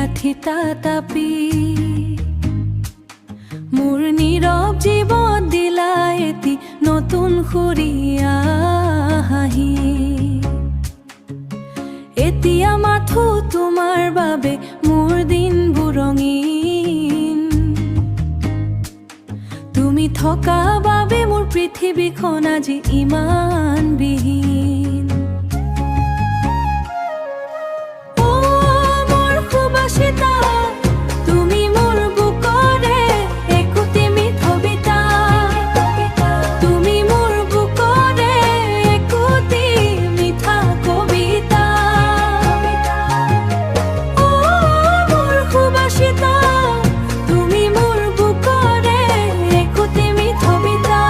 লাঠি তাপি মোৰ নীৰৱ জীৱন দিলা এটি নতুন সুৰীয়া হাঁহি এতিয়া মাথো তোমাৰ বাবে মোৰ দিনবোৰ ৰঙীন তুমি থকা বাবে মোৰ পৃথিৱীখন আজি ইমান বিহীন মোৰ সুবাসিতা তুমি মোৰ বুকৰে একোটি মিঠবিতা তুমি মোৰ বুকৰে একোটি মিঠা কবিতা মোৰ সুবাসিতা তুমি মোৰ বুকৰে একোটি মিঠবিতা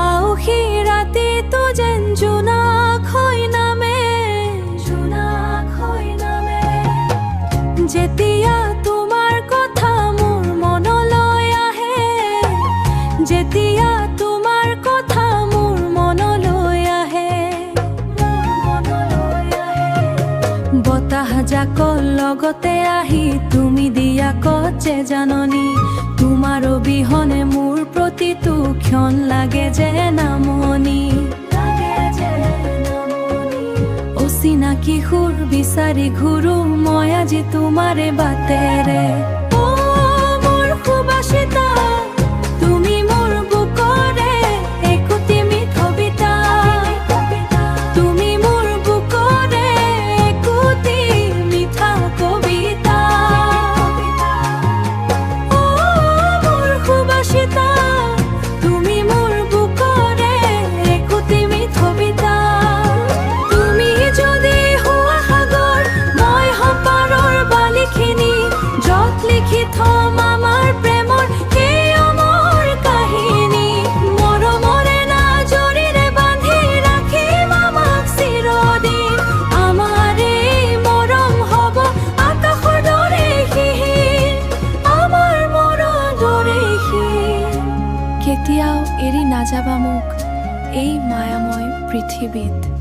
আউসী ৰাতিটো যেন জোনাক হৈ নামে যেতিয়া তোমাৰ কথা মোৰ মনলৈ আহে যেতিয়া তোমাৰ কথা মোৰ মনলৈ আহে বতাহ জাকৰ লগতে আহি তুমি দিয়া কত জাননী তোমাৰ অবিহনে মোৰ প্ৰতিটো ক্ষণ লাগে যে নামনি অচিনাকি সুৰ বিচাৰি ঘূৰো মই আজি তোমাৰে বাটেৰে মোৰ সুবাসিতা তুমি মোৰ বুকৰে একোটি মিঠবিতা তুমি মোৰ বুকৰে একোটি মিঠা কবিতা মোৰ সুবাসিতা তুমি মোৰ বুকৰে একোটি মিঠবিতা তুমি যদি হোৱা সাগৰ মই হপাৰৰ বালিখিনি য'ত লিখি থম আমাৰ প্ৰেমৰ সেই অমৰ কাহিনী মৰমৰে নাজৰিৰে বান্ধি ৰাখিম আমাক চিৰদিন আমাৰ এই মৰম হ'ব আকাশৰ দৰে শিৰ আমাৰ মনৰ দৰে শিৰ কেতিয়াও এৰি নাযাবা মোক এই মায়াময় পৃথিৱীত